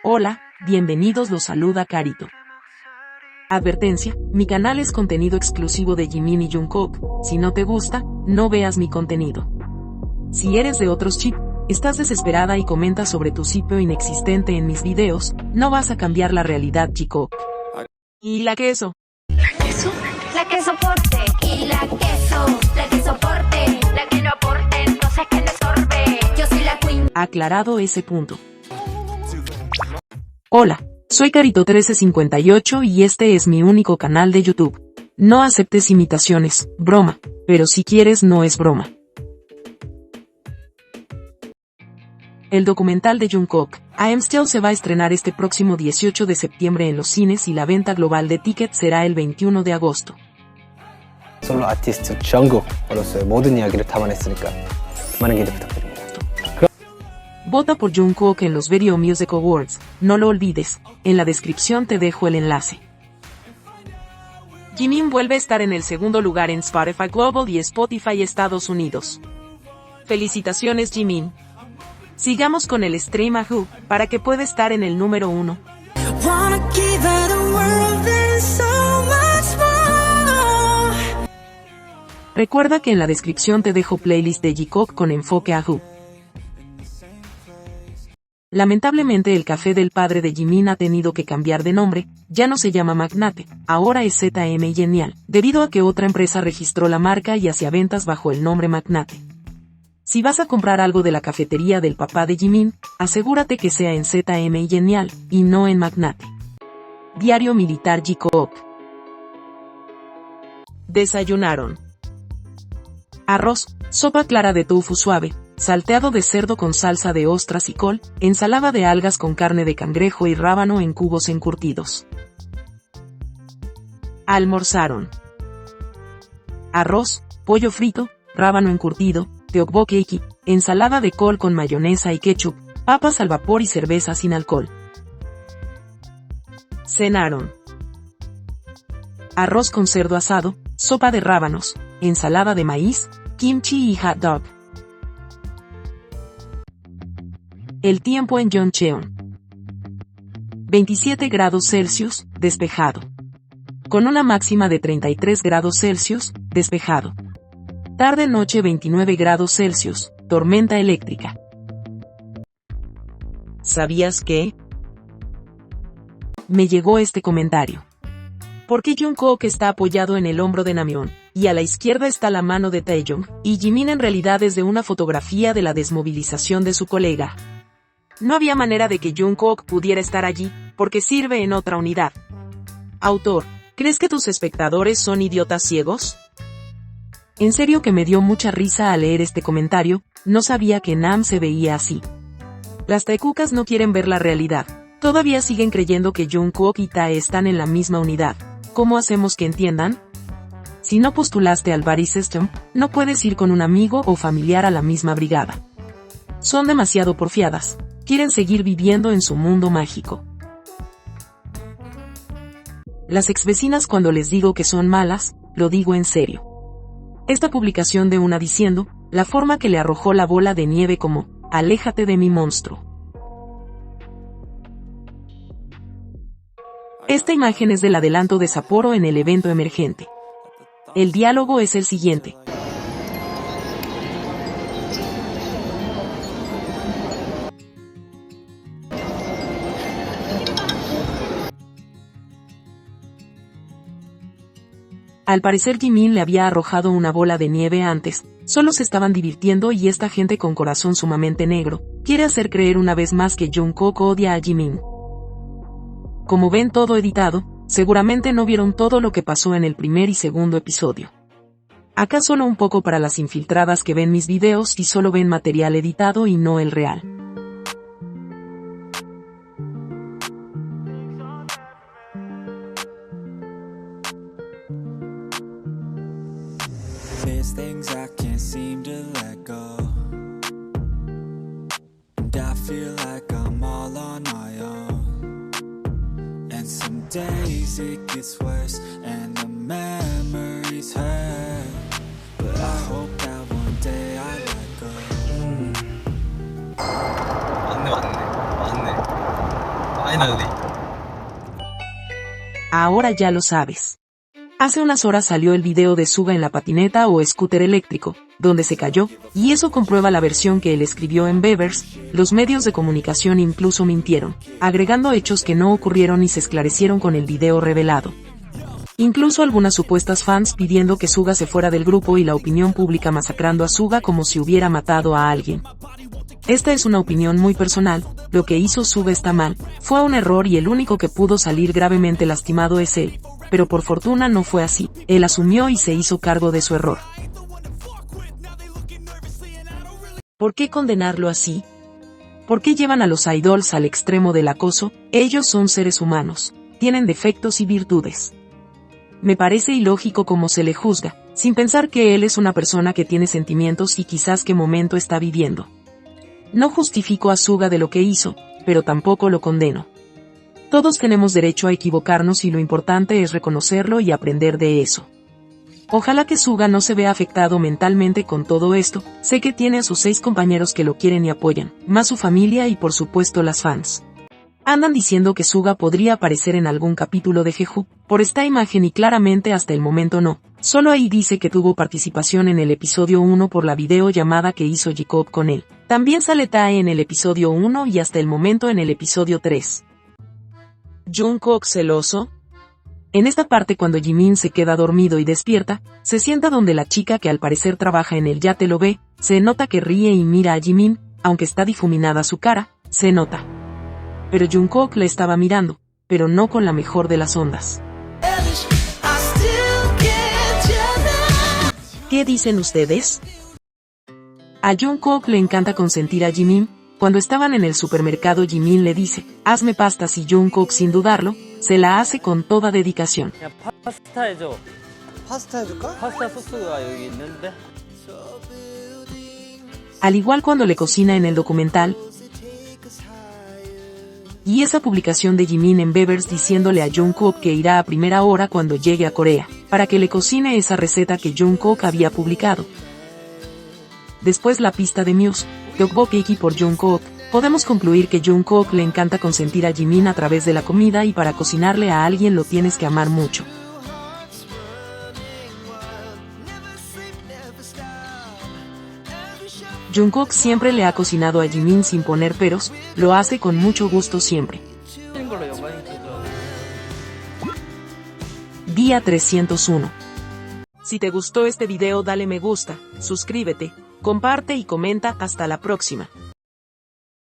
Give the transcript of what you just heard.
Hola, bienvenidos, los saluda Carito. Advertencia, mi canal es contenido exclusivo de Jimin y Jungkook, si no te gusta, no veas mi contenido. Si eres de otros chip, estás desesperada y comentas sobre tu sitio inexistente en mis videos, no vas a cambiar la realidad, chico. ¿Y la queso? ¿La queso? La que soporte. Y la que soporte. La que no aporte, entonces que le sorbe. Yo soy la queen. Aclarado ese punto. Hola, soy Carito1358 y este es mi único canal de YouTube. No aceptes imitaciones, broma, pero si quieres no es broma. El documental de Jungkook, I Am Still se va a estrenar este próximo 18 de septiembre en los cines y la venta global de tickets será el 21 de agosto. 솔로 아티스트 정국으로서의 모든 이야기를 담아냈으니까 많은 기대 부탁드립니다. Vota por Jungkook en los Video Music Awards, no lo olvides, en la descripción te dejo el enlace. Jimin vuelve a estar en el segundo lugar en Spotify Global y Spotify Estados Unidos. Felicitaciones, Jimin. Sigamos con el stream a Who, para que pueda estar en el número 1. Recuerda que en la descripción te dejo playlist de Jikook con enfoque a Who. Lamentablemente el café del padre de Jimin ha tenido que cambiar de nombre, ya no se llama Magnate, ahora es ZM Genial, debido a que otra empresa registró la marca y hacía ventas bajo el nombre Magnate. Si vas a comprar algo de la cafetería del papá de Jimin, asegúrate que sea en ZM Genial, y no en Magnate. Diario Militar Jikook. Desayunaron. Arroz, sopa clara de tofu suave, salteado de cerdo con salsa de ostras y col, ensalada de algas con carne de cangrejo y rábano en cubos encurtidos. Almorzaron. Arroz, pollo frito, rábano encurtido, tteokbokki, ensalada de col con mayonesa y ketchup, papas al vapor y cerveza sin alcohol. Cenaron. Arroz con cerdo asado, sopa de rábanos, ensalada de maíz, kimchi y hot dog. El tiempo en Yeoncheon. 27 grados Celsius, despejado. Con una máxima de 33 grados Celsius, despejado. Tarde-noche 29 grados Celsius, tormenta eléctrica. ¿Sabías qué? Me llegó este comentario. ¿Por qué Jungkook está apoyado en el hombro de Namjoon, y a la izquierda está la mano de Taeyong, y Jimin en realidad es de una fotografía de la desmovilización de su colega? No había manera de que Jungkook pudiera estar allí, porque sirve en otra unidad. Autor, ¿crees que tus espectadores son idiotas ciegos? En serio que me dio mucha risa al leer este comentario, no sabía que Nam se veía así. Las taekukas no quieren ver la realidad, todavía siguen creyendo que Jungkook y Tae están en la misma unidad. ¿Cómo hacemos que entiendan? Si no postulaste al Buddy System, no puedes ir con un amigo o familiar a la misma brigada. Son demasiado porfiadas, quieren seguir viviendo en su mundo mágico. Las exvecinas, cuando les digo que son malas, lo digo en serio. Esta publicación de una diciendo, la forma que le arrojó la bola de nieve como, aléjate de mi monstruo. Esta imagen es del adelanto de Sapporo en el evento emergente. El diálogo es el siguiente. Al parecer Jimin le había arrojado una bola de nieve antes, solo se estaban divirtiendo y esta gente con corazón sumamente negro, quiere hacer creer una vez más que Jungkook odia a Jimin. Como ven todo editado, seguramente no vieron todo lo que pasó en el primer y segundo episodio. Acá solo un poco para las infiltradas que ven mis videos y solo ven material editado y no el real. There's things I can't seem to let go, and I feel like I'm all on my own. And some days it gets worse, and the memories hurt, but I hope that one day I let go. 맞네. Finally. Ahora ya lo sabes. Hace unas horas salió el video de Suga en la patineta o scooter eléctrico, donde se cayó, y eso comprueba la versión que él escribió en Beavers. Los medios de comunicación incluso mintieron, agregando hechos que no ocurrieron y se esclarecieron con el video revelado. Incluso algunas supuestas fans pidiendo que Suga se fuera del grupo y la opinión pública masacrando a Suga como si hubiera matado a alguien. Esta es una opinión muy personal, lo que hizo Suga está mal, fue un error y el único que pudo salir gravemente lastimado es él, pero por fortuna no fue así, él asumió y se hizo cargo de su error. ¿Por qué condenarlo así? ¿Por qué llevan a los idols al extremo del acoso? Ellos son seres humanos, tienen defectos y virtudes. Me parece ilógico cómo se le juzga, sin pensar que él es una persona que tiene sentimientos y quizás qué momento está viviendo. No justifico a Suga de lo que hizo, pero tampoco lo condeno. Todos tenemos derecho a equivocarnos y lo importante es reconocerlo y aprender de eso. Ojalá que Suga no se vea afectado mentalmente con todo esto, sé que tiene a sus 6 compañeros que lo quieren y apoyan, más su familia y por supuesto las fans. Andan diciendo que Suga podría aparecer en algún capítulo de Jeju, por esta imagen y claramente hasta el momento no, solo ahí dice que tuvo participación en el episodio 1 por la videollamada que hizo Jacob con él. También sale Tae en el episodio 1 y hasta el momento en el episodio 3. ¿Jungkook celoso? En esta parte cuando Jimin se queda dormido y despierta, se sienta donde la chica que al parecer trabaja en el yate lo ve, se nota que ríe y mira a Jimin, aunque está difuminada su cara, se nota. Pero Jungkook le estaba mirando, pero no con la mejor de las ondas. ¿Qué dicen ustedes? A Jungkook le encanta consentir a Jimin. Cuando estaban en el supermercado Jimin le dice, hazme pastas y Jungkook sin dudarlo, se la hace con toda dedicación. 파스타 해줘. 파스타 해줄까? 파스타 소스가 여기 있는데. Al igual cuando le cocina en el documental. Y esa publicación de Jimin en Beavers diciéndole a Jungkook que irá a primera hora cuando llegue a Corea, para que le cocine esa receta que Jungkook había publicado. Después la pista de Muse, Dokbokeiki por Jungkook, podemos concluir que Jungkook le encanta consentir a Jimin a través de la comida y para cocinarle a alguien lo tienes que amar mucho. Jungkook siempre le ha cocinado a Jimin sin poner peros, lo hace con mucho gusto siempre. 하는 걸로 영광이죠. Día 301. Si te gustó este video dale me gusta, suscríbete, comparte y comenta. Hasta la próxima.